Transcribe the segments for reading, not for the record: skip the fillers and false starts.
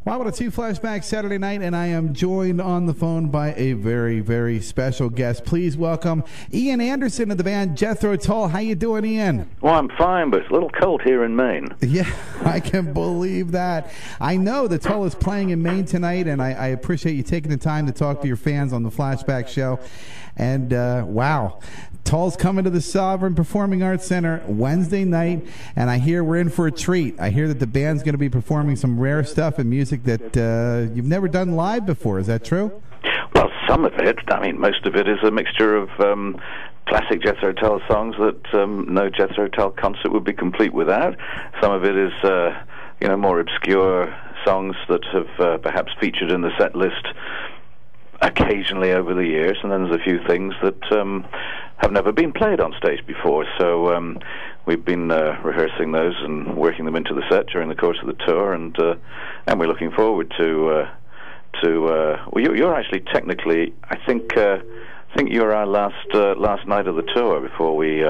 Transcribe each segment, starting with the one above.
Well, what a two flashback Saturday night, and I am joined on the phone by a very, very special guest. Please welcome Ian Anderson of the band Jethro Tull. How you doing, Ian? Well, I'm fine, but it's a little cold here in Maine. Yeah, I can believe that. I know the Tull is playing in Maine tonight, and I appreciate you taking the time to talk to your fans on the Flashback Show. And, wow, Tull's coming to the Sovereign Performing Arts Center Wednesday night, and I hear we're in for a treat. I hear that the band's going to be performing some rare stuff and music that you've never done live before. Is that true? Well, some of it. I mean, most of it is a mixture of classic Jethro Tull songs that no Jethro Tull concert would be complete without. Some of it is, more obscure songs that have perhaps featured in the set list occasionally over the years, and then there's a few things that have never been played on stage before. So we've been rehearsing those and working them into the set during the course of the tour, and we're looking forward to. Well, you're actually technically, I think you're our last night of the tour before we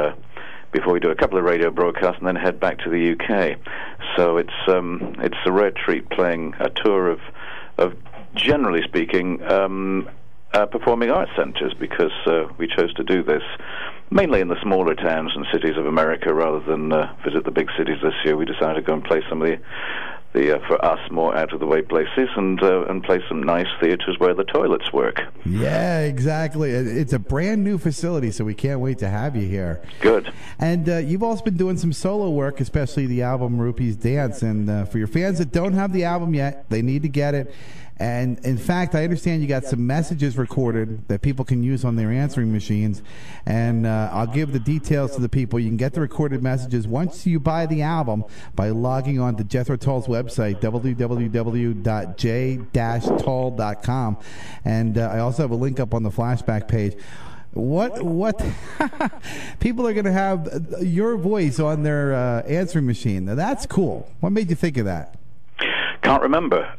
do a couple of radio broadcasts and then head back to the UK. So it's a rare treat playing a tour of generally speaking, performing arts centres, because we chose to do this mainly in the smaller towns and cities of America rather than visit the big cities this year. We decided to go and play some of the for us, more out-of-the-way places and play some nice theatres where the toilets work. Yeah, exactly. It's a brand-new facility, so we can't wait to have you here. Good. And you've also been doing some solo work, especially the album Rupees Dance. And for your fans that don't have the album yet, they need to get it. And, in fact, I understand you got some messages recorded that people can use on their answering machines. And I'll give the details to the people. You can get the recorded messages once you buy the album by logging on to Jethro Tull's website, www.j-tull.com. And I also have a link up on the Flashback page. What people are going to have your voice on their answering machine. Now, that's cool. What made you think of that? Can't remember.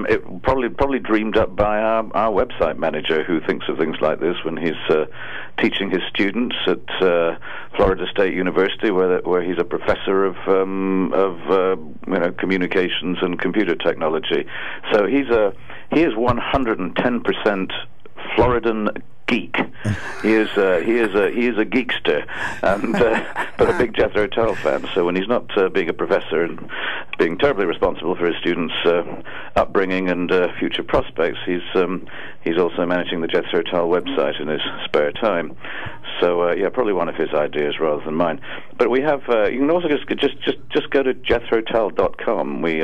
It probably dreamed up by our website manager, who thinks of things like this when he's teaching his students at Florida State University, where he's a professor of communications and computer technology. So he is 110% Floridan geek. He is a geekster, and but a big Jethro Tull fan. So when he's not being a professor and being terribly responsible for his students' upbringing and future prospects, he's also managing the Jethro Tull website in his spare time. So probably one of his ideas rather than mine. But we have you can also just go to jethrotull.com. We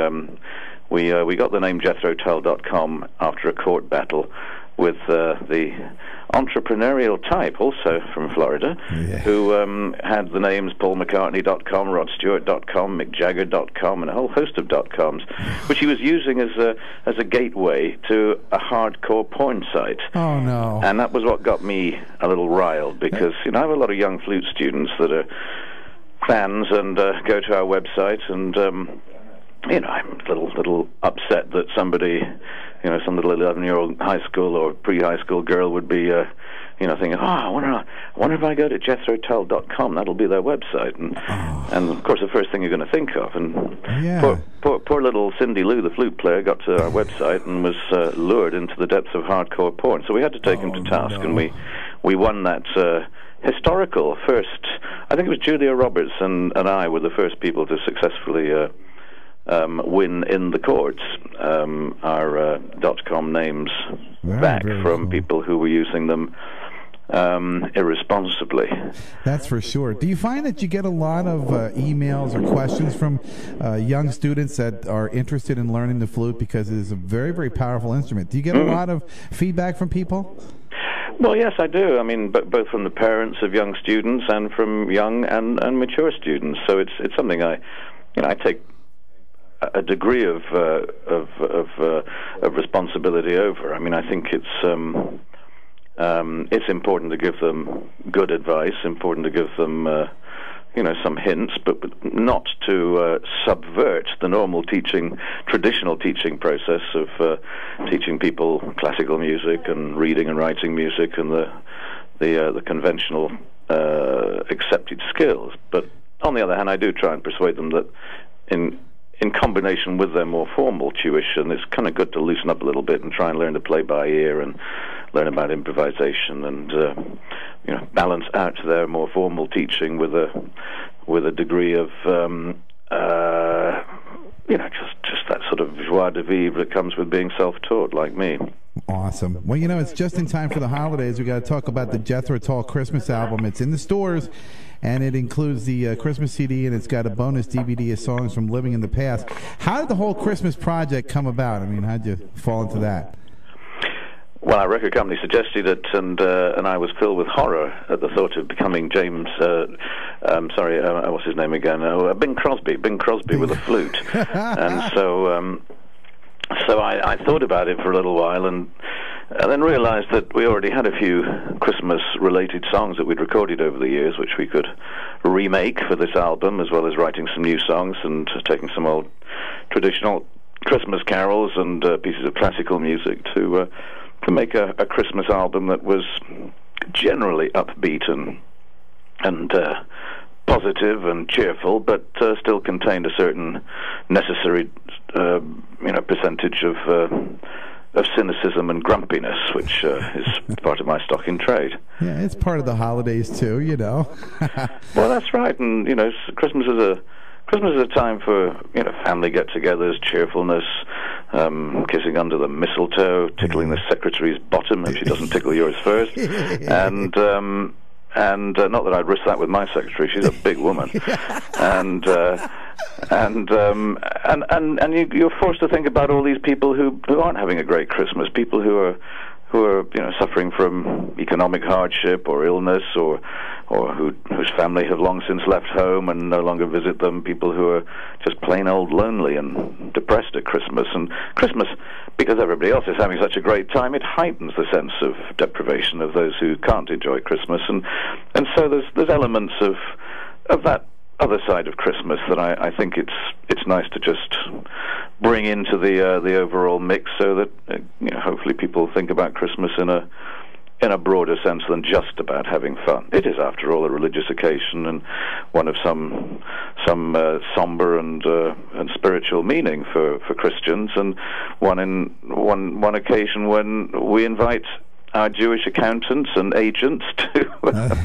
got the name jethrotull.com after a court battle with the entrepreneurial type, also from Florida, who had the names paulmccartney.com, rodstewart.com, mickjagger.com, and a whole host of .coms, which he was using as a gateway to a hardcore porn site. Oh, no. And that was what got me a little riled, because I have a lot of young flute students that are fans and go to our website, and I'm a little upset that somebody, some little 11-year-old high school or pre-high school girl would be, thinking, I wonder if I go to jethrotull.com, that'll be their website. And of course, the first thing you're going to think of. And poor little Cindy Lou, the flute player, got to our website and was lured into the depths of hardcore porn. So we had to take him to task, and we won that historical first. I think it was Julia Roberts and I were the first people to successfully win in the courts our .com names back from people who were using them irresponsibly. That's for sure. Do you find that you get a lot of emails or questions from young students that are interested in learning the flute, because it is a very, very powerful instrument? Do you get a lot of feedback from people? Well, yes, I do. I mean, both from the parents of young students and from young and mature students. So it's something I take a degree of responsibility over. I mean, I think it's important to give them good advice, important to give them some hints, but not to subvert the normal traditional teaching process of teaching people classical music and reading and writing music and the conventional accepted skills. But on the other hand, I do try and persuade them that in in combination with their more formal tuition, it's kind of good to loosen up a little bit and try and learn to play by ear and learn about improvisation and balance out their more formal teaching with a degree of just that sort of joie de vivre that comes with being self-taught like me. Awesome. Well, it's just in time for the holidays. We got to talk about the Jethro Tull Christmas album. It's in the stores, and it includes the Christmas CD, and it's got a bonus DVD of songs from Living in the Past. How did the whole Christmas project come about? I mean, how'd you fall into that? Well, our record company suggested it, and I was filled with horror at the thought of becoming James. What's his name again? Bing Crosby with a flute. And so I thought about it for a little while, and then realized that we already had a few Christmas-related songs that we'd recorded over the years, which we could remake for this album, as well as writing some new songs and taking some old traditional Christmas carols and pieces of classical music to make a Christmas album that was generally upbeat and positive and cheerful, but still contained a certain necessary percentage of cynicism and grumpiness, which is part of my stock in trade. Yeah, it's part of the holidays too, Well, that's right, and Christmas is a time for family get-togethers, cheerfulness, kissing under the mistletoe, tickling the secretary's bottom if she doesn't tickle yours first, and not that I'd risk that with my secretary. She's a big woman, and you're forced to think about all these people who aren't having a great Christmas, people who are suffering from economic hardship or illness, or whose family have long since left home and no longer visit them, people who are just plain old lonely and depressed at Christmas. And Christmas, because everybody else is having such a great time, it heightens the sense of deprivation of those who can't enjoy Christmas. And so there's elements of that other side of Christmas that I think it's nice to just bring into the overall mix, so that hopefully people think about Christmas in a broader sense than just about having fun. It is, after all, a religious occasion, and one of some somber and spiritual meaning for Christians, and one occasion when we invite our Jewish accountants and agents to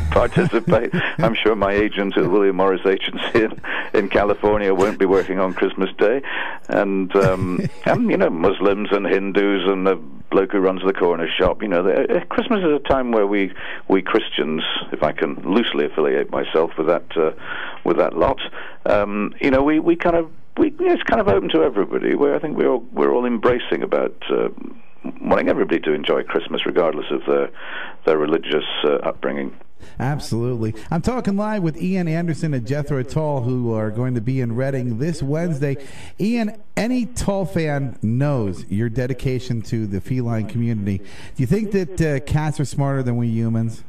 participate. I'm sure my agent at William Morris Agency in California won't be working on Christmas Day, and Muslims and Hindus and the bloke who runs the corner shop. Christmas is a time where we Christians, if I can loosely affiliate myself with that lot, it's kind of open to everybody. Where I think we're all embracing about wanting everybody to enjoy Christmas, regardless of their religious upbringing. Absolutely. I'm talking live with Ian Anderson and Jethro Tull, who are going to be in Reading this Wednesday. Ian, any Tull fan knows your dedication to the feline community. Do you think that cats are smarter than we humans?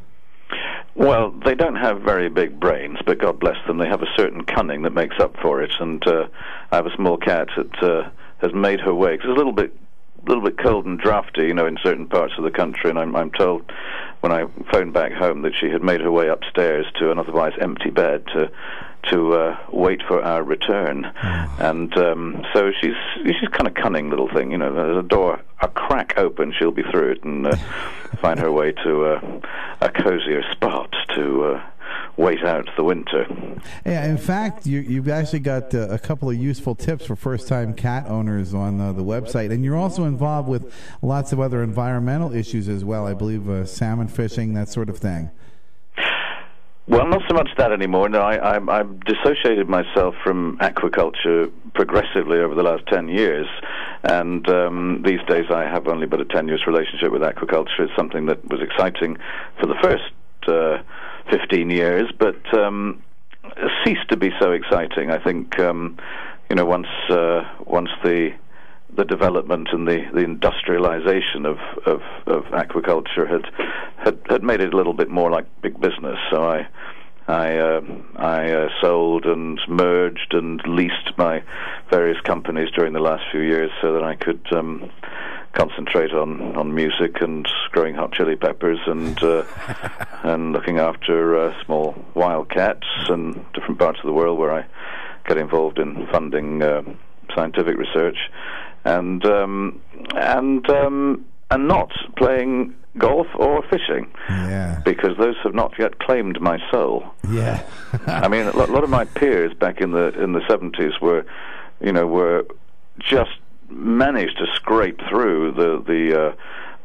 Well, they don't have very big brains, but God bless them, they have a certain cunning that makes up for it. And I have a small cat that has made her way. 'Cause it's a little bit cold and drafty, in certain parts of the country, and I'm told when I phoned back home that she had made her way upstairs to an otherwise empty bed to wait for our return. And so she's kind of cunning little thing. There's a crack open, she'll be through it and find her way to a cozier spot to wait out the winter. Yeah, in fact, you've actually got a couple of useful tips for first-time cat owners on the website, and you're also involved with lots of other environmental issues as well. I believe salmon fishing, that sort of thing. Well, not so much that anymore. No, I've dissociated myself from aquaculture progressively over the last 10 years, and these days I have only but a tenuous relationship with aquaculture. It's something that was exciting for the first 15 years, but ceased to be so exciting. I think once the development and the industrialization of aquaculture had made it a little bit more like big business. So I sold and merged and leased my various companies during the last few years so that I could concentrate on music and growing hot chili peppers and looking after small wildcats and different parts of the world where I get involved in funding scientific research, and not playing golf or fishing, because those have not yet claimed my soul. Yeah, I mean, a lot of my peers back in the 70s were just managed to scrape through the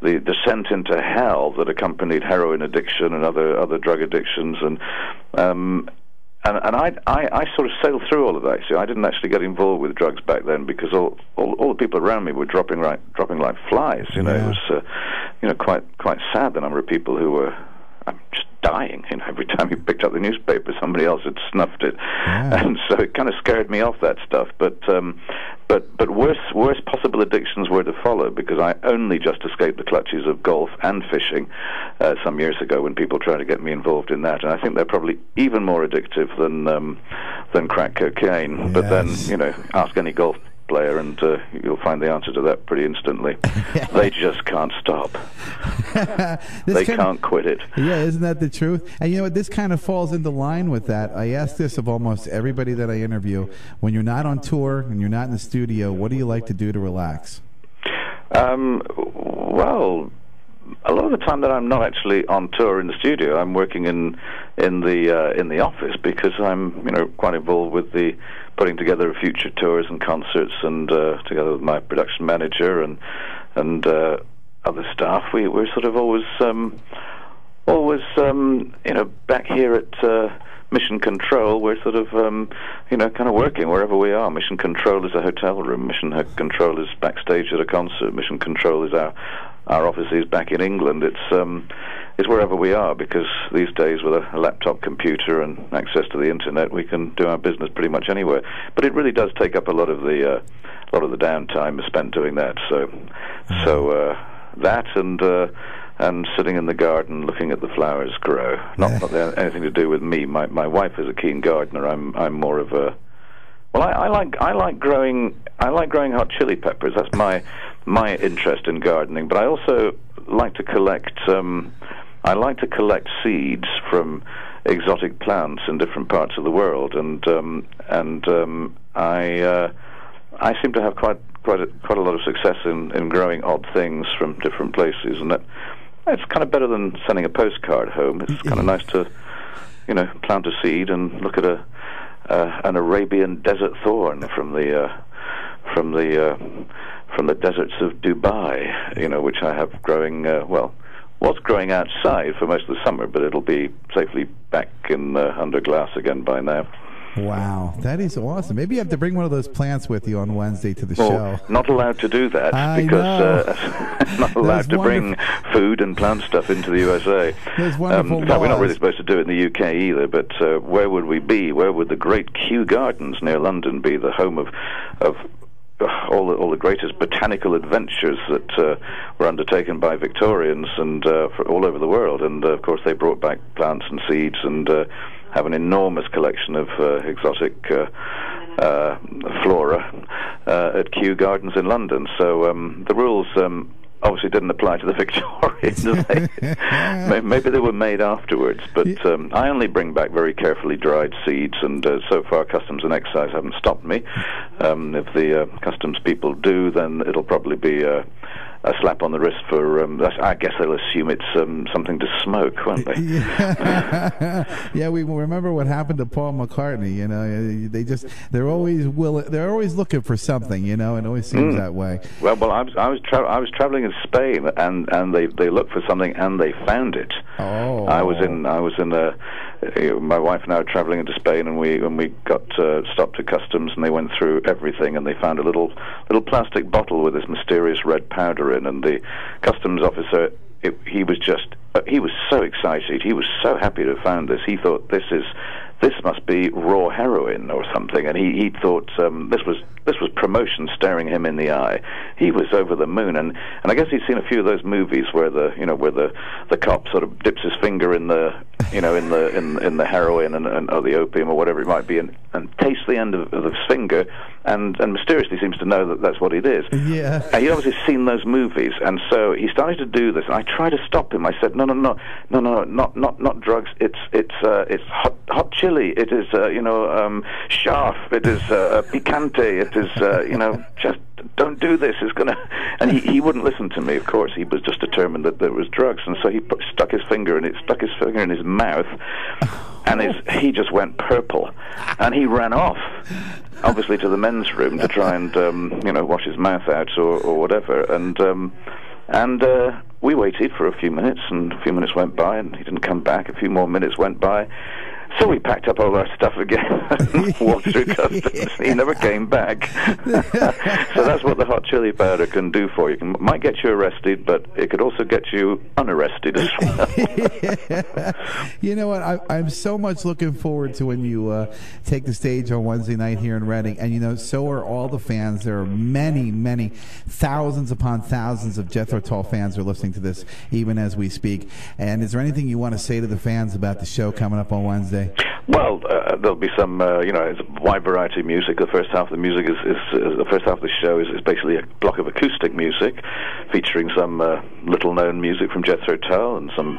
descent into hell that accompanied heroin addiction and other drug addictions, and I sort of sailed through all of that. See, I didn't actually get involved with drugs back then because all the people around me were dropping like flies. It was quite sad, the number of people who were just dying. Every time you picked up the newspaper, somebody else had snuffed it, and so it kind of scared me off, that stuff. But worse possible addictions were to follow, because I only just escaped the clutches of golf and fishing some years ago when people tried to get me involved in that, and I think they're probably even more addictive than crack cocaine. Yes. But then ask any golf player and you'll find the answer to that pretty instantly. They just can't stop. They can't quit it. Yeah, isn't that the truth? And you know what, this kind of falls into line with that. I ask this of almost everybody that I interview: when you're not on tour and you're not in the studio, what do you like to do to relax? Well, a lot of the time that I'm not actually on tour in the studio, I'm working in the office, because I'm quite involved with the putting together of future tours and concerts, and together with my production manager and other staff, we're sort of always back here at Mission Control. We're sort of kind of working wherever we are. Mission Control is a hotel room. Mission Control is backstage at a concert. Mission Control is our offices back in England. It's wherever we are, because these days with a laptop computer and access to the internet, we can do our business pretty much anywhere. But it really does take up a lot of the downtime spent doing that. So that and sitting in the garden looking at the flowers grow. Not anything to do with me. My wife is a keen gardener. I'm more of a I like growing hot chili peppers. That's my interest in gardening. But I also like to collect seeds from exotic plants in different parts of the world, and I seem to have quite a lot of success in growing odd things from different places, and it's kind of better than sending a postcard home. It's kind of nice to plant a seed and look at an Arabian desert thorn from the deserts of Dubai, which I have growing was growing outside for most of the summer, but it'll be safely back in under glass again by now. Wow, that is awesome. Maybe you have to bring one of those plants with you on Wednesday to the show. Not allowed to do that, because not allowed to bring food and plant stuff into the USA. There's wonderful in fact, we're not really supposed to do it in the UK either, but where would we be? Where would the great Kew Gardens near London be, the home of all the greatest botanical adventures that were undertaken by Victorians and all over the world? And of course they brought back plants and seeds and have an enormous collection of exotic flora at Kew Gardens in London. So the rules obviously didn't apply to the Victorians. Maybe they were made afterwards, but I only bring back very carefully dried seeds, and so far Customs and Excise haven't stopped me. If the customs people do, then it'll probably be a slap on the wrist for I guess they'll assume it's something to smoke, won't they? Yeah, we remember what happened to Paul McCartney. They're always looking for something, it always seems that way. Well, I was traveling in Spain, and they looked for something and they found it. Oh. I was in my wife and I were traveling into Spain, and we got stopped at customs, and they went through everything, and they found a little plastic bottle with this mysterious red powder in, and the customs officer, he was so excited, he was so happy to have found this. He thought this must be raw heroin or something, and he thought this was promotion staring him in the eye. He was over the moon, and I guess he'd seen a few of those movies where the cop sort of dips his finger in the in the heroin or the opium or whatever it might be, and tastes the end of his finger, and mysteriously seems to know that that's what it is. Yeah. And he'd obviously seen those movies, and so he started to do this. And I tried to stop him. I said, no, not drugs. It's hot chili. It is sharp. It is picante. it is, just don't do this. It's gonna. And he wouldn't listen to me. Of course, he was just determined that there was drugs, and so he stuck his finger in his mouth, and he just went purple, and he ran off, obviously to the men's room to try and wash his mouth out or whatever, and we waited for a few minutes, and a few minutes went by, and he didn't come back. A few more minutes went by. So we packed up all our stuff again and walked through customs. He never came back. So that's what the hot chili powder can do for you. It might get you arrested, but it could also get you unarrested as well. You know what? I'm so much looking forward to when you take the stage on Wednesday night here in Reading. And, so are all the fans. There are many, many thousands upon thousands of Jethro Tull fans who are listening to this even as we speak. And is there anything you want to say to the fans about the show coming up on Wednesday? Well, there'll be some, it's a wide variety of music. The first half of the music is the first half of the show is basically a block of acoustic music, featuring some little-known music from Jethro Tull and some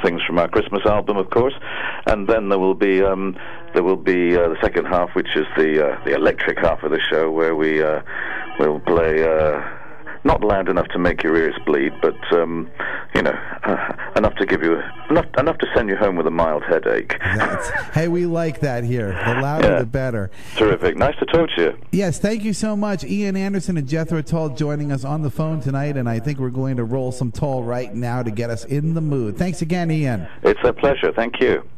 things from our Christmas album, of course. And then there will be the second half, which is the electric half of the show, where we'll play. Not loud enough to make your ears bleed, but enough to give you enough to send you home with a mild headache. Hey, we like that here. The louder, the better. Terrific. Nice to talk to you. Yes, thank you so much, Ian Anderson and Jethro Tull, joining us on the phone tonight, and I think we're going to roll some Tull right now to get us in the mood. Thanks again, Ian. It's a pleasure. Thank you.